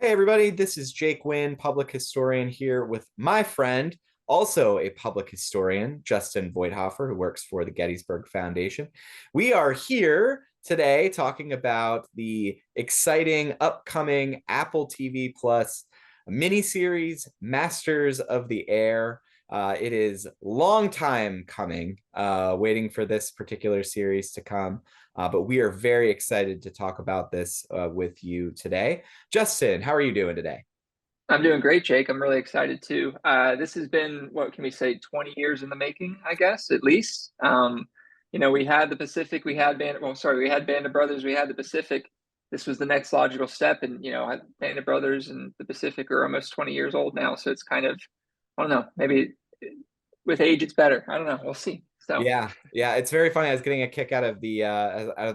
Hey everybody, this is Jake Wynn, public historian here with my friend, also a public historian, Justin Voithofer, who works for the Gettysburg Foundation. We are here today talking about the exciting upcoming Apple TV Plus miniseries, Masters of the Air. It is long time coming, waiting for this particular series to come. But we are very excited to talk about this with you today. Justin, how are you doing today? I'm doing great, Jake. I'm really excited too. This has been, what can we say, 20 years in the making, I guess, at least. We had the Pacific, we had Bandit Brothers, we had the Pacific. This was the next logical step. And, Bandit Brothers and the Pacific are almost 20 years old now. So it's kind of, I don't know, maybe with age it's better. I don't know. We'll see. So, Yeah, it's very funny. I was getting a kick out of the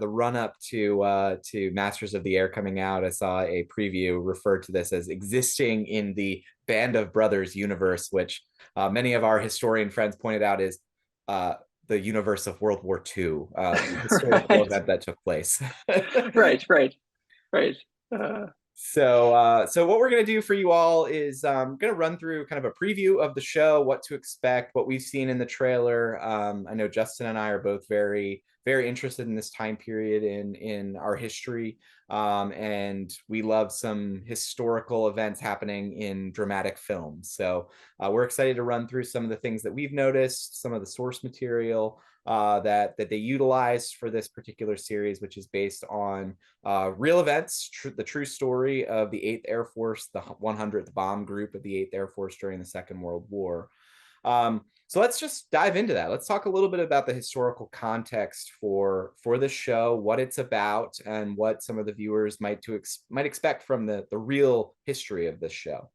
run up to Masters of the Air coming out. I saw a preview refer to this as existing in the Band of Brothers universe, which many of our historian friends pointed out is the universe of World War II, the historical right, event that took place. right. Uh, So what we're going to do for you all is going to run through kind of a preview of the show, what to expect, what we've seen in the trailer. I know Justin and I are both very, very interested in this time period in our history, and we love some historical events happening in dramatic films. So we're excited to run through some of the things that we've noticed, some of the source material that they utilized for this particular series, which is based on real events, the true story of the 8th Air Force, the 100th Bomb Group of the 8th Air Force during the Second World War. So let's just dive into that. Let's talk a little bit about the historical context for this show, what it's about, and what some of the viewers might expect from the real history of this show.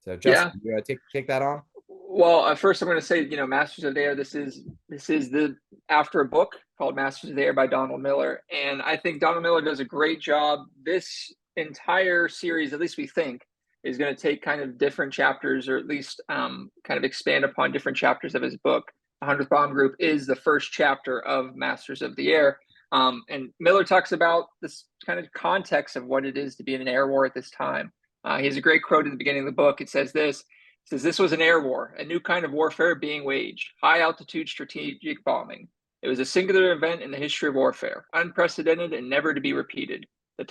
So, yeah. Justin, you want to take that on? Well, first I'm going to say, Masters of the Air. This is the after a book called Masters of the Air by Donald Miller, and I think Donald Miller does a great job. This entire series, at least we think, is going to take kind of different chapters, or at least kind of expand upon different chapters of his book. 100th Bomb Group is the first chapter of Masters of the Air, and Miller talks about this kind of context of what it is to be in an air war at this time. He has a great quote at the beginning of the book. It says this. Says this was an air war, a new kind of warfare being waged, high altitude strategic bombing. It was a singular event in the history of warfare, unprecedented and never to be repeated. The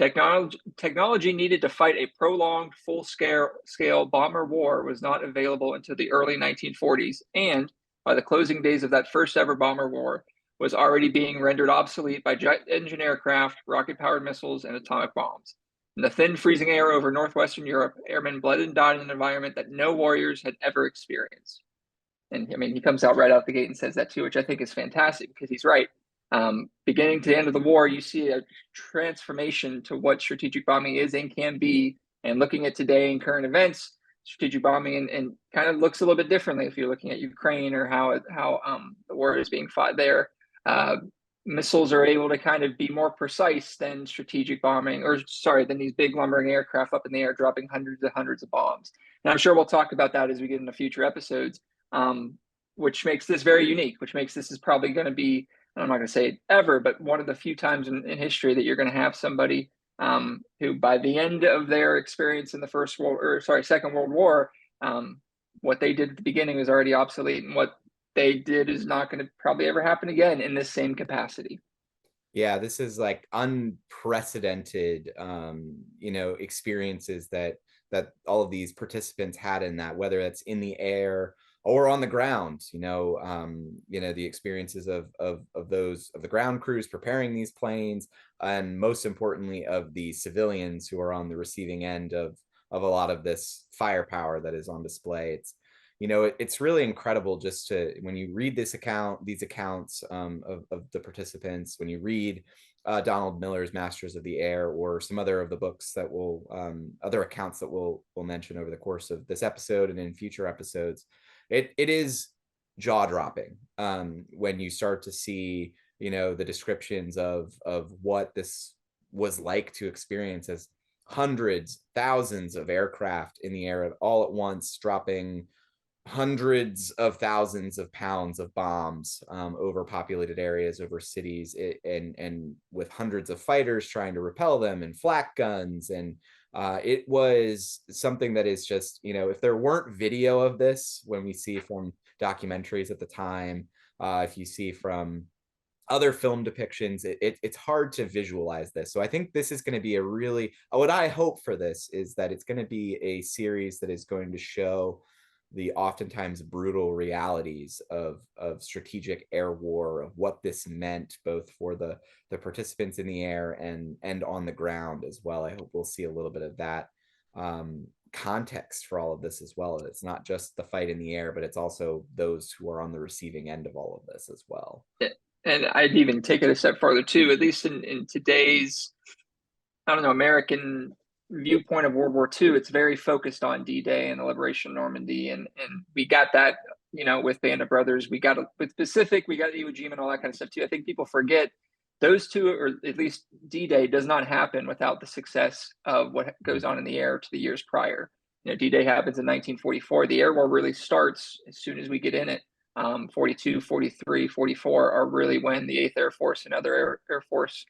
technology needed to fight a prolonged, full-scale bomber war was not available until the early 1940s, and by the closing days of that first ever bomber war, was already being rendered obsolete by jet engine aircraft, rocket-powered missiles, and atomic bombs. In the thin, freezing air over northwestern Europe, airmen bled and died in an environment that no warriors had ever experienced. And I mean, he comes out right out the gate and says that too, which I think is fantastic because he's right. Beginning to the end of the war, you see a transformation to what strategic bombing is and can be. And looking at today and current events, strategic bombing and kind of looks a little bit differently if you're looking at Ukraine or how the war is being fought there. Missiles are able to kind of be more precise than strategic bombing, or sorry, than these big lumbering aircraft up in the air dropping hundreds of bombs. And I'm sure we'll talk about that as we get into future episodes, which makes this very unique, which makes this is probably going to be, I'm not going to say it ever, but one of the few times in history that you're going to have somebody who by the end of their experience in the Second World War, what they did at the beginning was already obsolete, and what they did is not going to probably ever happen again in this same capacity. Yeah, this is like unprecedented, experiences that all of these participants had in that, whether it's in the air or on the ground. The experiences of the ground crews preparing these planes, and most importantly, of the civilians who are on the receiving end of a lot of this firepower that is on display. It's really incredible just to, when you read these accounts of the participants, when you read Donald Miller's Masters of the Air, or some other of the books that other accounts that we'll mention over the course of this episode and in future episodes, it is jaw dropping when you start to see, the descriptions of what this was like to experience, as hundreds, thousands of aircraft in the air all at once, dropping hundreds of thousands of pounds of bombs over populated areas, over cities, and with hundreds of fighters trying to repel them, and flak guns, and It was something that is just, if there weren't video of this, when we see from documentaries at the time, if you see from other film depictions, it's hard to visualize this. So I think this is going to be a really, what I hope for this is that it's going to be a series that is going to show the oftentimes brutal realities of strategic air war, of what this meant both for the participants in the air and on the ground as well. I hope we'll see a little bit of that context for all of this as well. It's not just the fight in the air, but it's also those who are on the receiving end of all of this as well. And I'd even take it a step further too, at least in today's, I don't know, American viewpoint of World War II. It's very focused on D-Day and the liberation of Normandy. And we got that, with Bandit Brothers. We got with Pacific, we got Iwo Jima and all that kind of stuff too. I think people forget those two, or at least D-Day does not happen without the success of what goes on in the air to the years prior. D-Day happens in 1944. The air war really starts as soon as we get in it. 42, 43, 44 are really when the 8th Air Force and other Air Force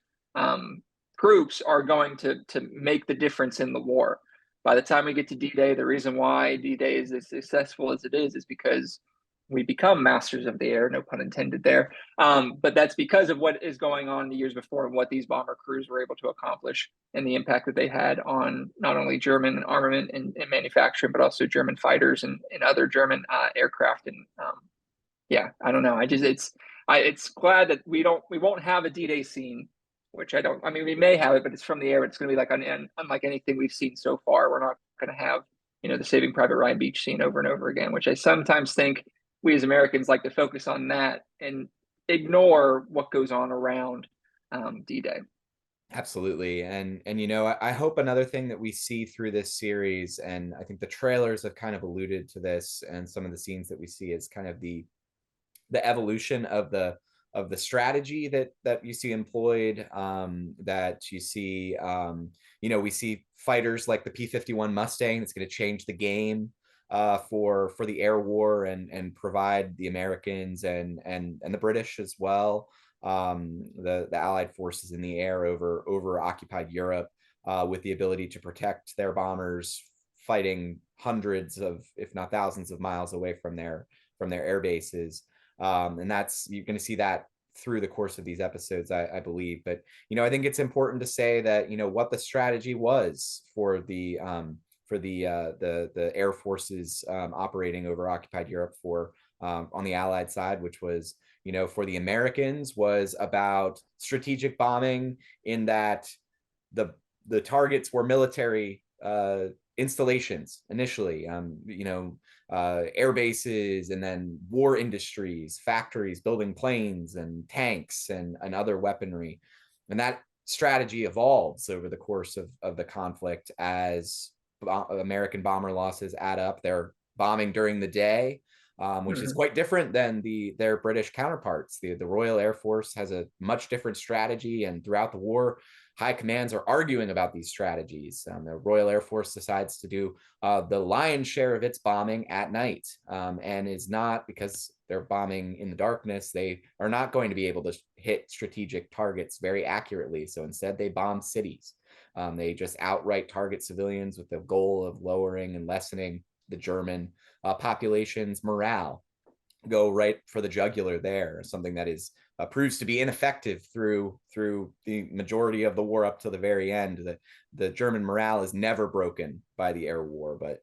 groups are going to make the difference in the war. By the time we get to D-Day, the reason why D-Day is as successful as it is because we become masters of the air, no pun intended there. But that's because of what is going on in the years before and what these bomber crews were able to accomplish and the impact that they had on not only German armament and manufacturing, but also German fighters and other German aircraft. And yeah, I don't know. It's glad that we won't have a D-Day scene, which I mean, we may have it, but it's from the air. It's going to be like unlike anything we've seen so far. We're not going to have, the Saving Private Ryan Beach scene over and over again, which I sometimes think we as Americans like to focus on that and ignore what goes on around D-Day. Absolutely. And I hope another thing that we see through this series, and I think the trailers have kind of alluded to this, and some of the scenes that we see is kind of the evolution of the strategy that you see employed, that you see, we see fighters like the P-51 Mustang that's going to change the game for the air war and provide the Americans and the British as well, the Allied forces in the air over occupied Europe, with the ability to protect their bombers fighting hundreds of, if not thousands of miles away from their air bases. And you're going to see that through the course of these episodes, I believe. But I think it's important to say that what the strategy was for the air forces operating over occupied Europe on the Allied side, which was for the Americans, was about strategic bombing, in that the targets were military installations initially, air bases, and then war industries, factories building planes and tanks and other weaponry. And that strategy evolves over the course of the conflict as American bomber losses add up. They're bombing during the day, which is quite different than their British counterparts. The Royal Air Force has a much different strategy, and throughout the war, high commands are arguing about these strategies. The Royal Air Force decides to do the lion's share of its bombing at night, and is not, because they're bombing in the darkness, they are not going to be able to hit strategic targets very accurately. So instead, they bomb cities. They just outright target civilians with the goal of lowering and lessening the German population's morale. Go right for the jugular there, something that is proves to be ineffective through the majority of the war up to the very end. The German morale is never broken by the air war, but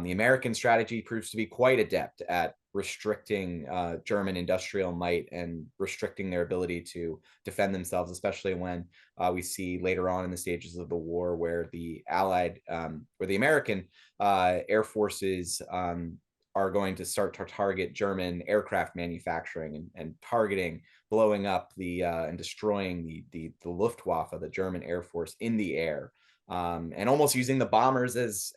the American strategy proves to be quite adept at restricting German industrial might and restricting their ability to defend themselves, especially when we see later on in the stages of the war where the American air forces are going to start to target German aircraft manufacturing and targeting, blowing up and destroying the Luftwaffe, the German Air Force, in the air, and almost using the bombers as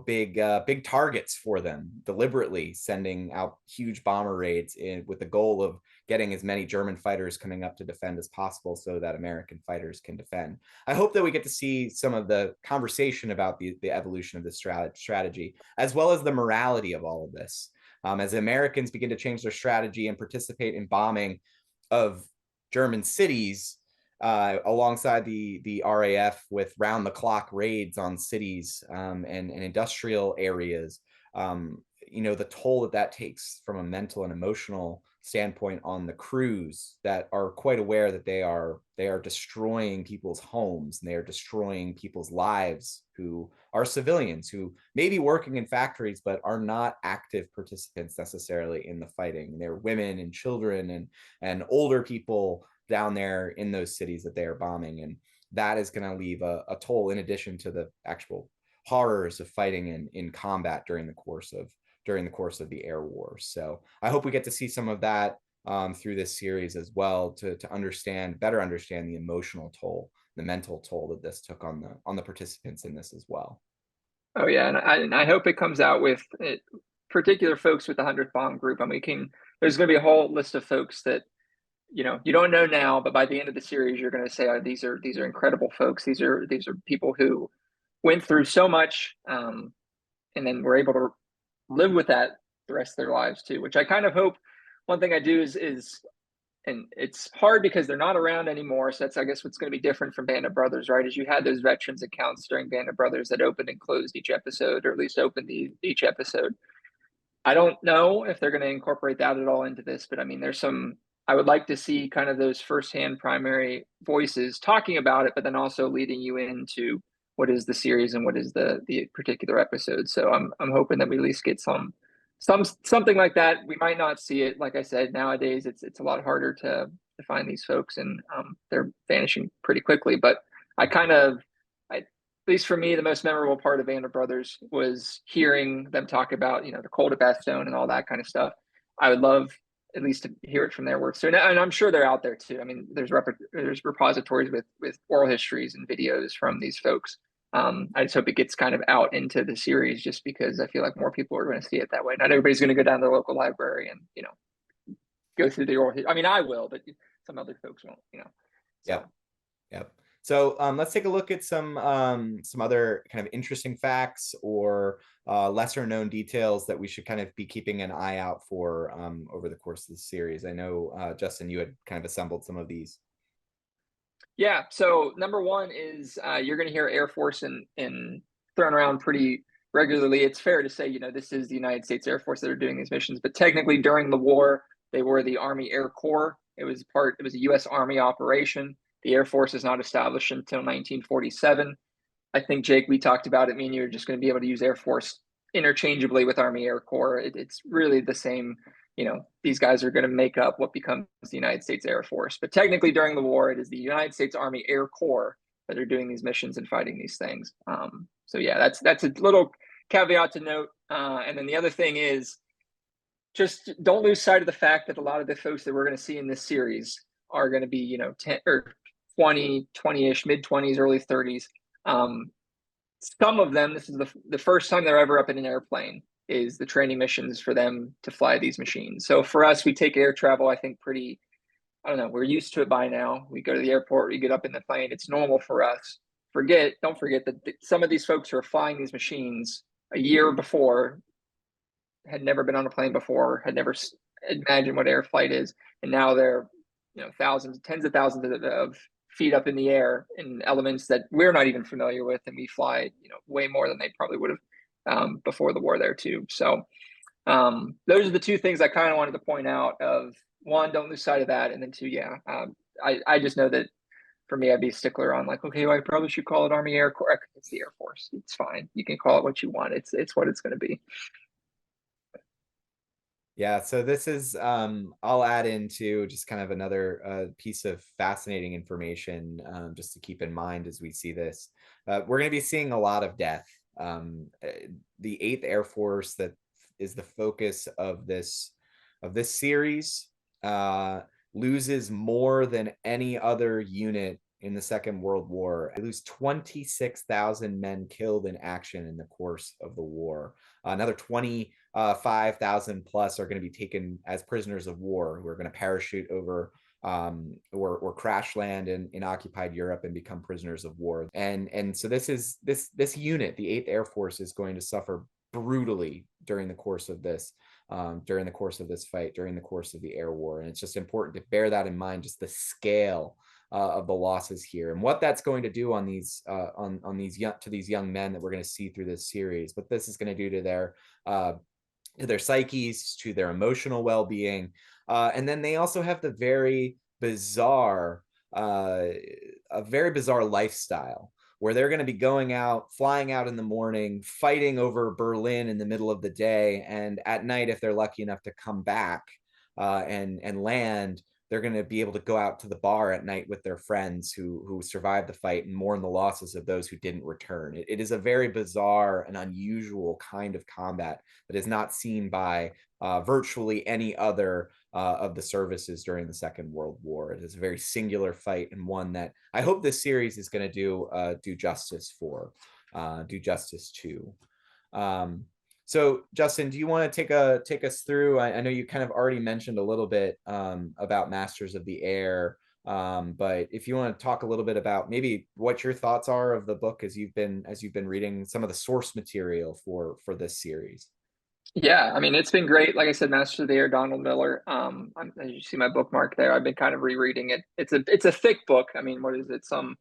big targets for them, deliberately sending out huge bomber raids with the goal of getting as many German fighters coming up to defend as possible so that American fighters can defend. I hope that we get to see some of the conversation about the evolution of this strategy, as well as the morality of all of this. As Americans begin to change their strategy and participate in bombing of German cities, alongside the RAF with round the clock raids on cities and industrial areas. The toll that takes from a mental and emotional standpoint on the crews that are quite aware that they are destroying people's homes and they are destroying people's lives who are civilians who may be working in factories but are not active participants necessarily in the fighting. They're women and children and older people down there in those cities that they are bombing, and that is going to leave a toll in addition to the actual horrors of fighting in combat during the course of the air war. So I hope we get to see some of that through this series as well to better understand the emotional toll, the mental toll that this took on the participants in this as well. Oh yeah, and I hope it comes out with particular folks with the 100th Bomb Group. I mean, there's going to be a whole list of folks that you don't know now, but by the end of the series, you're going to say, oh, these are incredible folks. These are people who went through so much, and then were able to live with that the rest of their lives too. Which I kind of hope. One thing I do is and it's hard because they're not around anymore. So that's, I guess, what's going to be different from Bandit Brothers, right? Is you had those veterans accounts during Bandit Brothers that opened and closed each episode, or at least opened each episode. I don't know if they're going to incorporate that at all into this, but I mean, I would like to see kind of those firsthand primary voices talking about it, but then also leading you into what is the series and what is the particular episode. So I'm hoping that we at least get something like that. We might not see it. Like I said, nowadays it's a lot harder to find these folks, and they're vanishing pretty quickly. But at least for me, the most memorable part of Bandit Brothers was hearing them talk about, the Col de Bastogne and all that kind of stuff. I would love at least to hear it from their words. So, and I'm sure they're out there too. I mean, there's repositories with oral histories and videos from these folks. I just hope it gets kind of out into the series, just because I feel like more people are going to see it that way. Not everybody's going to go down to the local library and go through the oral. I mean, I will, but some other folks won't. So. Yep. So let's take a look at some other kind of interesting facts or lesser known details that we should kind of be keeping an eye out for over the course of the series. I know, Justin, you had kind of assembled some of these. Yeah. So number one is you're going to hear Air Force and thrown around pretty regularly. It's fair to say, this is the United States Air Force that are doing these missions, but technically during the war, they were the Army Air Corps. It was a U.S. Army operation. The Air Force is not established until 1947. I think, Jake, we talked about it. Me and you are just going to be able to use Air Force interchangeably with Army Air Corps. It's really the same. These guys are going to make up what becomes the United States Air Force. But technically, during the war, it is the United States Army Air Corps that are doing these missions and fighting these things. So yeah, that's a little caveat to note. And then the other thing is, just don't lose sight of the fact that a lot of the folks that we're going to see in this series are going to be, 10 or 20-ish, mid-20s, early 30s. Some of them, this is the first time they're ever up in an airplane, is the training missions for them to fly these machines. So for us, we take air travel, I think, pretty, I don't know, we're used to it by now. We go to the airport, we get up in the plane, it's normal for us. Don't forget that some of these folks who are flying these machines a year before had never been on a plane before, had never imagined what air flight is, and now they're thousands, tens of thousands of feet up in the air in elements that we're not even familiar with, and we fly way more than they probably would have before the war there too. So those are the two things I kind of wanted to point out. Of one, don't lose sight of that, and then two, I just know that for me, I'd be a stickler on like, okay, well, I probably should call it Army Air Corps. It's the Air Force. It's fine. You can call it what you want. It's what it's going to be. Yeah, so this is I'll add into just kind of another piece of fascinating information just to keep in mind as we see this. We're going to be seeing a lot of death. The 8th Air Force, that is the focus of this series, loses more than any other unit in the Second World War. They lose 26,000 men killed in action in the course of the war. Another 25,000 plus are going to be taken as prisoners of war, who are going to parachute over or crash land in occupied Europe and become prisoners of war. And so this unit, the 8th Air Force, is going to suffer brutally during the course of this fight, during the course of the air war. And it's just important to bear that in mind, just the scale of the losses here, and what that's going to do on these these young men that we're going to see through this series. What this is going to do to their psyches, to their emotional well-being, and then they also have the uh, very bizarre lifestyle where they're going to be going out, flying out in the morning, fighting over Berlin in the middle of the day, and at night, if they're lucky enough to come back and land, they're going to be able to go out to the bar at night with their friends who survived the fight and mourn the losses of those who didn't return. It is a very bizarre and unusual kind of combat that is not seen by virtually any other of the services during the Second World War. It is a very singular fight, and one that I hope this series is going to do justice for, do justice to. So, Justin, do you want to take us through? I know you kind of already mentioned a little bit about Masters of the Air, but if you want to talk a little bit about maybe what your thoughts are of the book as you've been reading some of the source material for this series. Yeah, I mean, it's been great. Like I said, Masters of the Air, Donald Miller. As you see my bookmark there, I've been kind of rereading it. It's a thick book. I mean, what is it? Some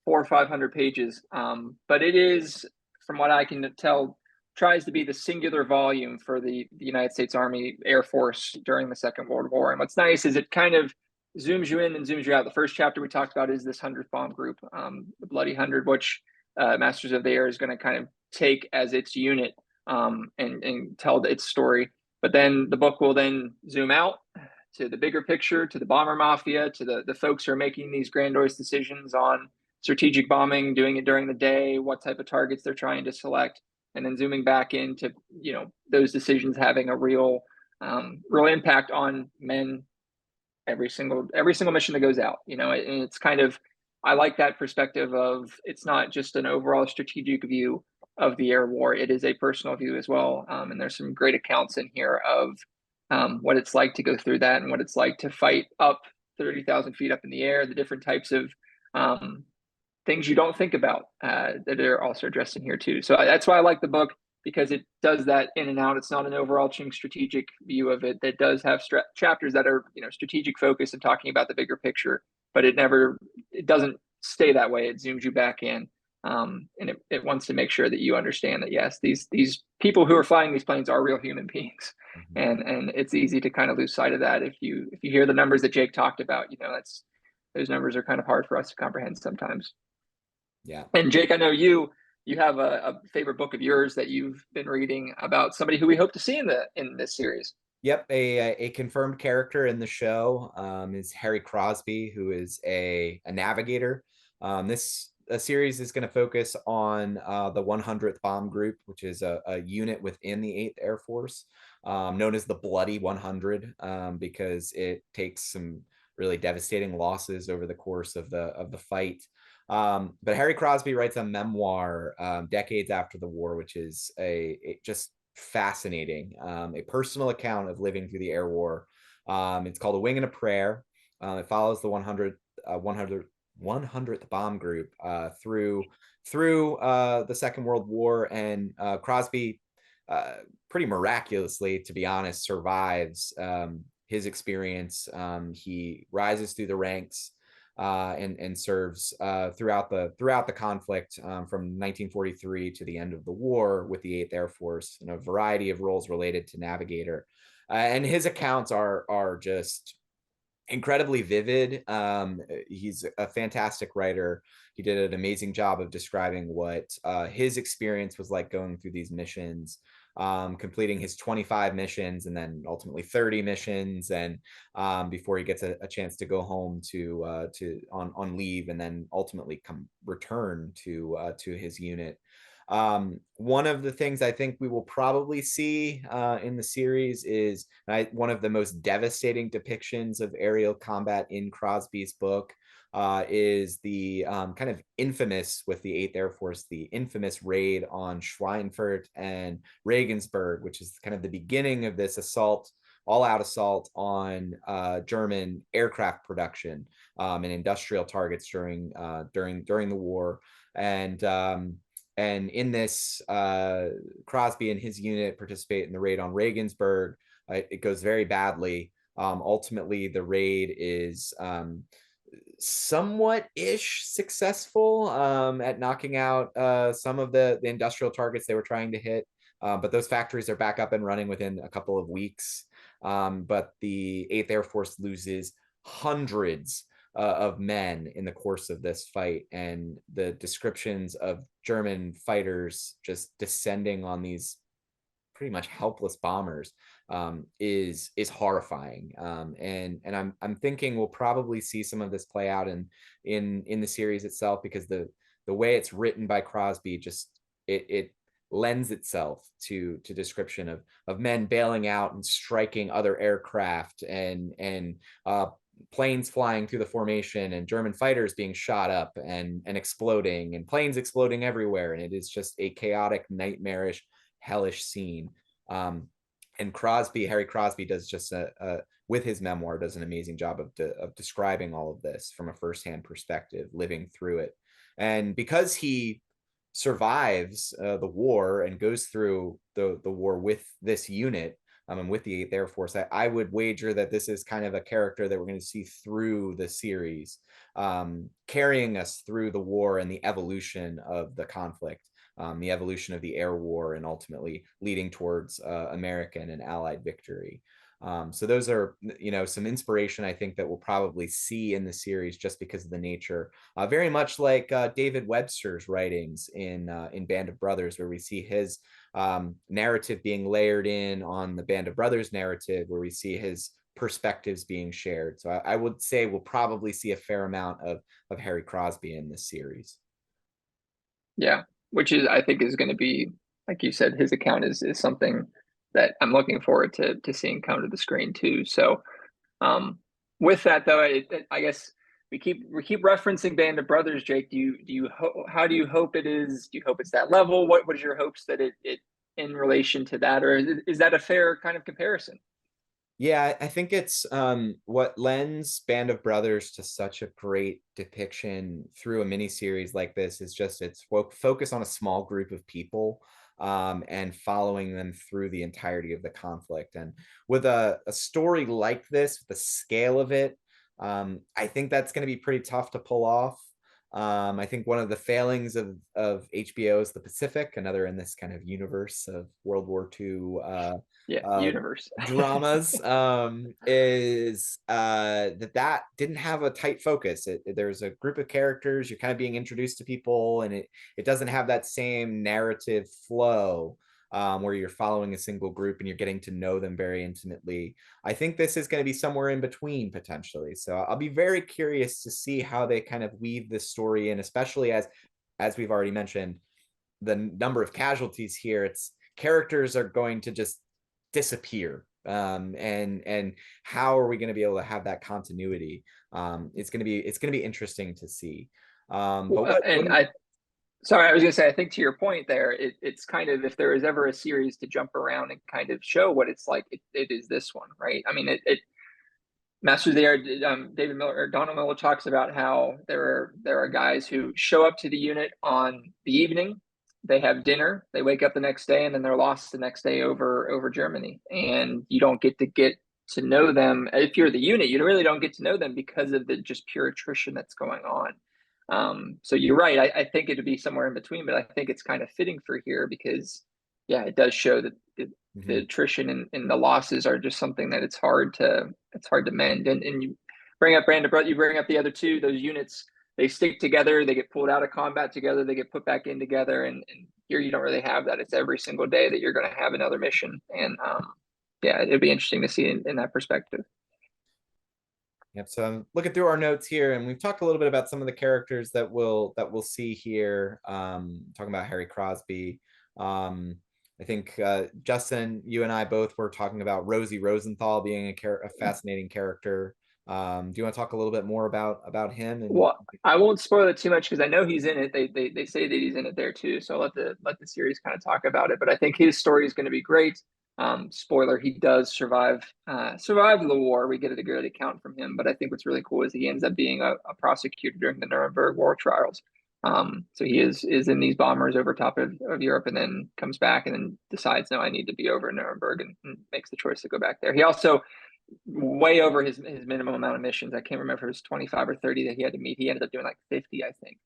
400 or 500 pages. But it is, from what I can tell, tries to be the singular volume for the United States Army Air Force during the Second World War. And what's nice is it kind of zooms you in and zooms you out. The first chapter we talked about is this 100th Bomb Group, the Bloody 100, which Masters of the Air is going to kind of take as its unit and tell its story. But then the book will then zoom out to the bigger picture, to the bomber mafia, to the folks who are making these grandiose decisions on strategic bombing, doing it during the day, what type of targets they're trying to select, and then zooming back into those decisions having a real impact on men every single mission that goes out. And it's kind of, I like that perspective of it's not just an overall strategic view of the air war. It is a personal view as well. And there's some great accounts in here of what it's like to go through that and what it's like to fight up 30,000 feet up in the air, the different types of things you don't think about that are also addressed in here too. So that's why I like the book, because it does that in and out. It's not an overarching strategic view of it. That does have chapters that are strategic focus and talking about the bigger picture, but it doesn't stay that way. It zooms you back in, and it wants to make sure that you understand that yes, these people who are flying these planes are real human beings, and it's easy to kind of lose sight of that if you hear the numbers that Jake talked about. Those numbers are kind of hard for us to comprehend sometimes. Yeah. And Jake, I know you have a favorite book of yours that you've been reading about somebody who we hope to see in this series. Yep, a confirmed character in the show is Harry Crosby, who is a navigator. This series is going to focus on the 100th Bomb Group, which is a unit within the 8th Air Force, known as the Bloody 100, because it takes some really devastating losses over the course of the fight. But Harry Crosby writes a memoir decades after the war, which is just fascinating, a personal account of living through the air war. It's called A Wing and a Prayer. It follows the 100th Bomb Group through the Second World War, and Crosby pretty miraculously, to be honest, survives his experience. He rises through the ranks and serves throughout the conflict from 1943 to the end of the war with the 8th Air Force in a variety of roles related to navigator. And his accounts are just incredibly vivid. He's a fantastic writer. He did an amazing job of describing what his experience was like going through these missions, completing his 25 missions and then ultimately 30 missions, and before he gets a chance to go home on leave and then ultimately return to his unit. One of the things I think we will probably see in the series is one of the most devastating depictions of aerial combat in Crosby's book is the kind of infamous, with the 8th Air Force, the infamous raid on Schweinfurt and Regensburg, which is kind of the beginning of this all-out assault on German aircraft production and industrial targets during the war. And in this, Crosby and his unit participate in the raid on Regensburg. It goes very badly. Ultimately, the raid is somewhat ish successful at knocking out some of the industrial targets they were trying to hit. But those factories are back up and running within a couple of weeks. But the 8th Air Force loses hundreds of men in the course of this fight, and the descriptions of German fighters just descending on these pretty much helpless bombers is horrifying. And I'm thinking we'll probably see some of this play out in the series itself, because the way it's written by Crosby just it lends itself to description of men bailing out and striking other aircraft, and planes flying through the formation, and German fighters being shot up and exploding, and planes exploding everywhere, and it is just a chaotic, nightmarish, hellish scene. And Harry Crosby does just with his memoir, does an amazing job of describing all of this from a firsthand perspective, living through it. And because he survives the war and goes through the war with this unit, and with the 8th Air Force, I would wager that this is kind of a character that we're going to see through the series, carrying us through the war and the evolution of the conflict, the evolution of the air war, and ultimately leading towards American and Allied victory. So those are, some inspiration I think that we'll probably see in the series, just because of the nature, very much like David Webster's writings in Band of Brothers, where we see his narrative being layered in on the Band of Brothers narrative, where we see his perspectives being shared. So I would say we'll probably see a fair amount of Harry Crosby in this series. Yeah, which is I think is going to be, like you said, his account is something that I'm looking forward to seeing come to the screen too. So with that though, I guess we keep referencing Band of Brothers. Jake, how do you hope it is? Do you hope it's that level? What is your hopes that it in relation to that, or is that a fair kind of comparison? Yeah, I think it's what lends Band of Brothers to such a great depiction through a miniseries like this is just its focus on a small group of people, and following them through the entirety of the conflict. And with a story like this, the scale of it, I think that's going to be pretty tough to pull off. I think one of the failings of HBO is the Pacific, another in this kind of universe of World War II Yeah, uh, universe. dramas, is that didn't have a tight focus. There's a group of characters, you're kind of being introduced to people, and it doesn't have that same narrative flow, where you're following a single group and you're getting to know them very intimately. I think this is going to be somewhere in between potentially. So I'll be very curious to see how they kind of weave this story in, especially as we've already mentioned, the number of casualties here. It's characters are going to just disappear, and how are we going to be able to have that continuity? It's going to be interesting to see. But Well, what and sorry, I was going to say, I think to your point there, it's kind of, if there is ever a series to jump around and kind of show what it's like, it is this one, right? I mean, Masters of the Air, David Miller or Donald Miller talks about how there are guys who show up to the unit on the evening, they have dinner, they wake up the next day, and then they're lost the next day over Germany, and you don't get to know them. If you're the unit, you really don't get to know them because of the just pure attrition that's going on. So you're right. I think it'd be somewhere in between, but I think it's kind of fitting for here because, yeah, it does show that the Mhm. attrition and the losses are just something that it's hard to mend. And you bring up Brandon, you bring up the other two, those units, they stick together, they get pulled out of combat together, they get put back in together. And here you don't really have that. It's every single day that you're going to have another mission. And yeah, it'd be interesting to see in that perspective. Yep. So I'm looking through our notes here, and we've talked a little bit about some of the characters that we'll see here. Talking about Harry Crosby. I think Justin, you and I both were talking about Rosie Rosenthal being a fascinating character. Do you want to talk a little bit more about him? And Well, I won't spoil it too much because I know he's in it. They say that he's in it there too. So I'll let the series kind of talk about it. But I think his story is going to be great. Spoiler: he does survive the war. We get a good account from him. But I think what's really cool is he ends up being a prosecutor during the Nuremberg war trials. So he is in these bombers over top of Europe, and then comes back and then decides, no, I need to be over in Nuremberg, and makes the choice to go back there. He also way over his minimum amount of missions. I can't remember if it was 25 or 30 that he had to meet. He ended up doing like 50, I think.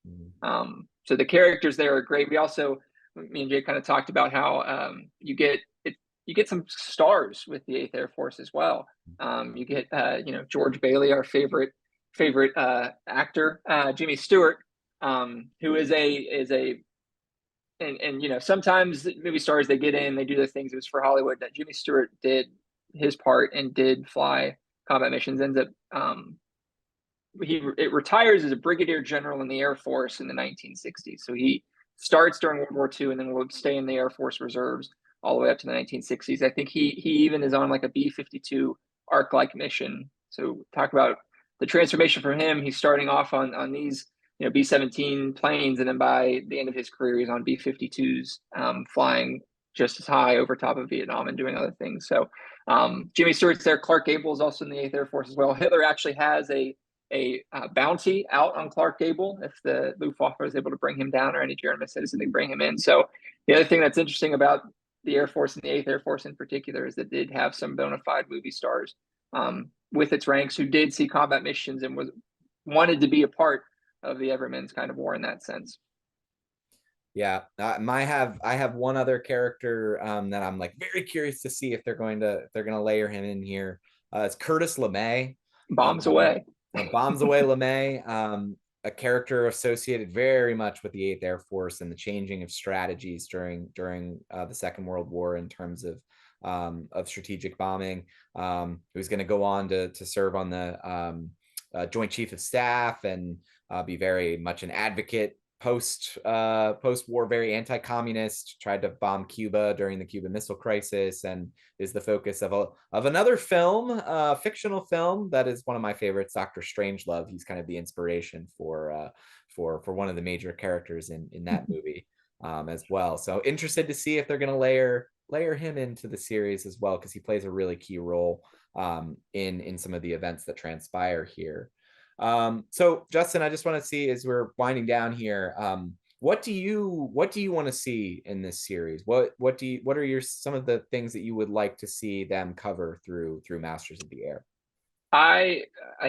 So the characters there are great. We also, me and Jay kind of talked about how you get some stars with the 8th Air Force as well. You get George Bailey, our favorite actor, Jimmy Stewart, who is a and sometimes movie stars, they get in, they do their things. It was for Hollywood. That Jimmy Stewart did his part and did fly combat missions. Ends up it retires as a brigadier general in the Air Force in the 1960s. So he starts during World War II and then will stay in the Air Force Reserves all the way up to the 1960s. I think he even is on like a B-52 arc-like mission. So talk about the transformation for him. He's starting off on these B-17 planes, and then by the end of his career, he's on B-52s, flying just as high over top of Vietnam and doing other things. So Jimmy Stewart's there. Clark Gable is also in the 8th Air Force as well. Hitler actually has a bounty out on Clark Gable if the Luftwaffe is able to bring him down, or any German citizen, they bring him in. So the other thing that's interesting about the Air Force and the 8th Air Force in particular is that it did have some bona fide movie stars with its ranks who did see combat missions and wanted to be a part of the Evermen's kind of war in that sense. Yeah, I have one other character that I'm like very curious to see if they're going to layer him in here. It's Curtis LeMay. Bombs away. Bombs away LeMay, a character associated very much with the 8th Air Force and the changing of strategies during the Second World War in terms of strategic bombing. Who's going to go on to serve on the Joint Chief of Staff and be very much an advocate post-war, very anti-communist, tried to bomb Cuba during the Cuban Missile Crisis, and is the focus of another film, fictional film that is one of my favorites, Dr. Strangelove. He's kind of the inspiration for one of the major characters in that movie as well. So interested to see if they're going to layer him into the series as well, because he plays a really key role in some of the events that transpire here. So Justin, I just want to see, as we're winding down here, what do you want to see in this series? What are some of the things that you would like to see them cover through Masters of the Air? I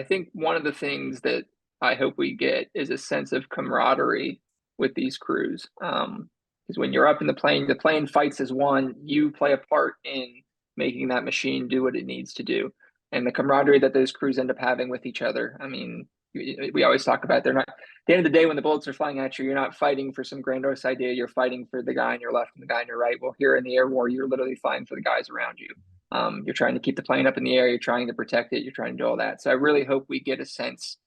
think one of the things that I hope we get is a sense of camaraderie with these crews. Because when you're up in the plane fights as one, you play a part in making that machine do what it needs to do. And the camaraderie that those crews end up having with each other. I mean, we always talk about they're not, at the end of the day, when the bullets are flying at you, you're not fighting for some grandiose idea. You're fighting for the guy on your left and the guy on your right. Well, here in the air war, you're literally fighting for the guys around you. You're trying to keep the plane up in the air. You're trying to protect it. You're trying to do all that. So I really hope we get a sense,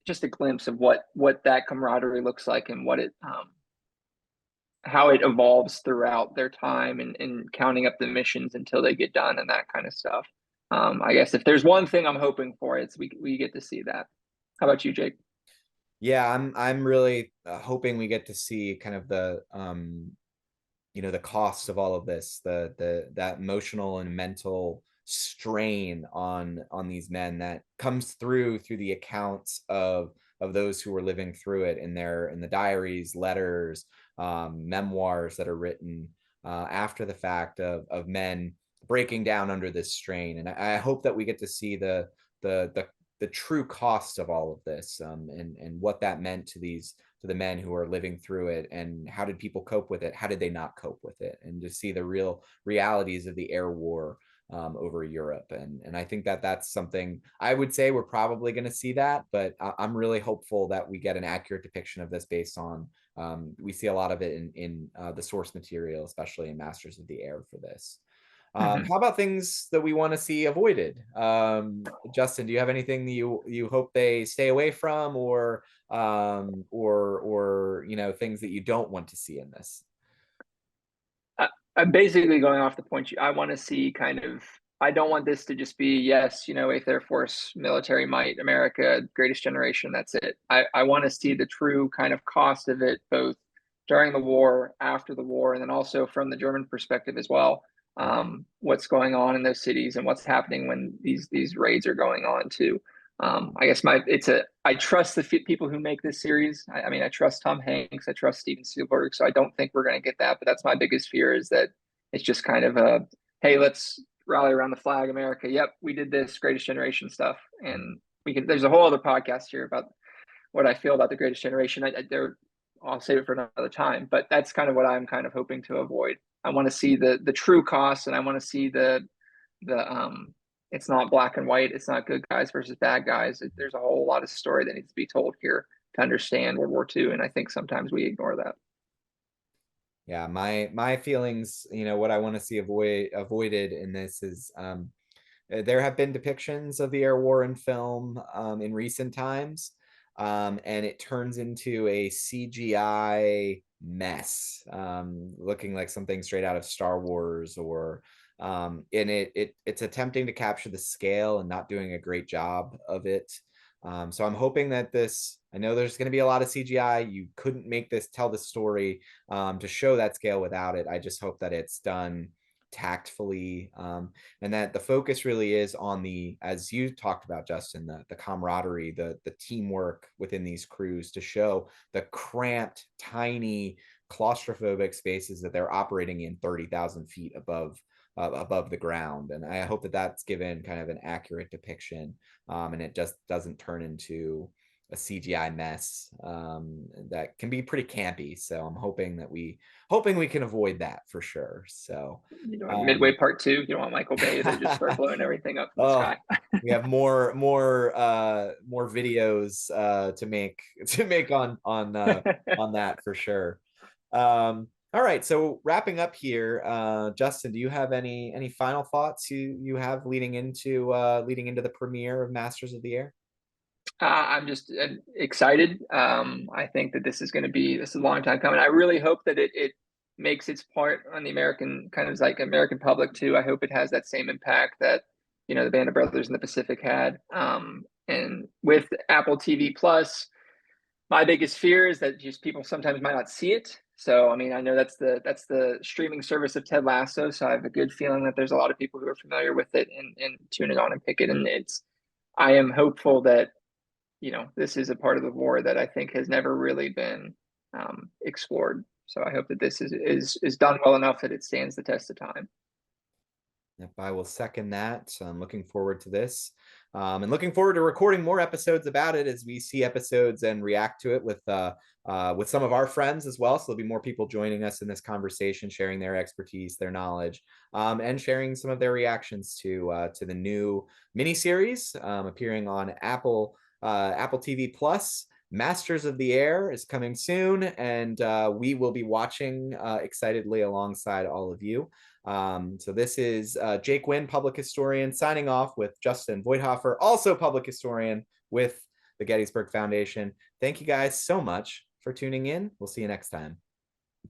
just a glimpse of what that camaraderie looks like and what it, how it evolves throughout their time and counting up the missions until they get done and that kind of stuff. I guess if there's one thing I'm hoping for, it's we get to see that. How about you, Jake? Yeah, I'm really hoping we get to see kind of the the cost of all of this, that emotional and mental strain on these men that comes through the accounts of those who were living through it in the diaries, letters, memoirs that are written after the fact of men breaking down under this strain. And I hope that we get to see the true cost of all of this, and what that meant to the men who are living through it, and how did people cope with it, how did they not cope with it, and to see the real realities of the air war over Europe. And I think that that's something I would say we're probably going to see that, but I'm really hopeful that we get an accurate depiction of this based on we see a lot of it in the source material, especially in Masters of the Air for this. How about things that we want to see avoided? Justin, do you have anything that you hope they stay away from, or things that you don't want to see in this? I'm basically going off the point. I want to see kind of. I don't want this to just be, yes, 8th Air Force, military might, America, greatest generation. That's it. I want to see the true kind of cost of it, both during the war, after the war, and then also from the German perspective as well. What's going on in those cities and what's happening when these raids are going on too. I guess I trust the people who make this series. I mean, I trust Tom Hanks, I trust Steven Spielberg, so I don't think we're going to get that. But that's my biggest fear, is that it's just kind of hey, let's rally around the flag, America. Yep, we did this Greatest Generation stuff, and we can. There's a whole other podcast here about what I feel about the Greatest Generation. I'll save it for another time, but that's kind of what I'm kind of hoping to avoid. I want to see the true costs, and I want to see the it's not black and white. It's not good guys versus bad guys. There's a whole lot of story that needs to be told here to understand World War II, and I think sometimes we ignore that. Yeah, my feelings, what I want to see avoided in this is there have been depictions of the air war in film in recent times, and it turns into a CGI mess, looking like something straight out of Star Wars, or and it's attempting to capture the scale and not doing a great job of it. So I'm hoping that I know there's going to be a lot of CGI. You couldn't make this tell the story to show that scale without it. I just hope that it's done tactfully, and that the focus really is on as you talked about, Justin, the camaraderie, the teamwork within these crews, to show the cramped, tiny, claustrophobic spaces that they're operating in 30,000 feet above the ground. And I hope that that's given kind of an accurate depiction, and it just doesn't turn into a CGI mess that can be pretty campy. So I'm hoping we can avoid that for sure. So Midway Part 2, you don't want Michael Bay to just start blowing everything up in the sky. We have more videos to make on that for sure. All right, so wrapping up here, Justin, do you have any final thoughts you have leading into the premiere of Masters of the Air? I'm just excited. I think that this is a long time coming. I really hope that it makes its part on the American American public too. I hope it has that same impact that the Bandit Brothers in the Pacific had. And with Apple TV Plus, my biggest fear is that just people sometimes might not see it. So I mean, I know that's the streaming service of Ted Lasso. So I have a good feeling that there's a lot of people who are familiar with it and tune it on and pick it. And I am hopeful that this is a part of the war that I think has never really been explored. So I hope that this is done well enough that it stands the test of time. Yep, I will second that. So I'm looking forward to this, and looking forward to recording more episodes about it as we see episodes and react to it with some of our friends as well. So there'll be more people joining us in this conversation, sharing their expertise, their knowledge, and sharing some of their reactions to the new miniseries appearing on Apple TV Plus. Masters of the Air is coming soon, and we will be watching excitedly alongside all of you. So this is Jake Wynn, public historian, signing off with Justin Voithofer, also public historian with the Gettysburg Foundation. Thank you guys so much for tuning in. We'll see you next time.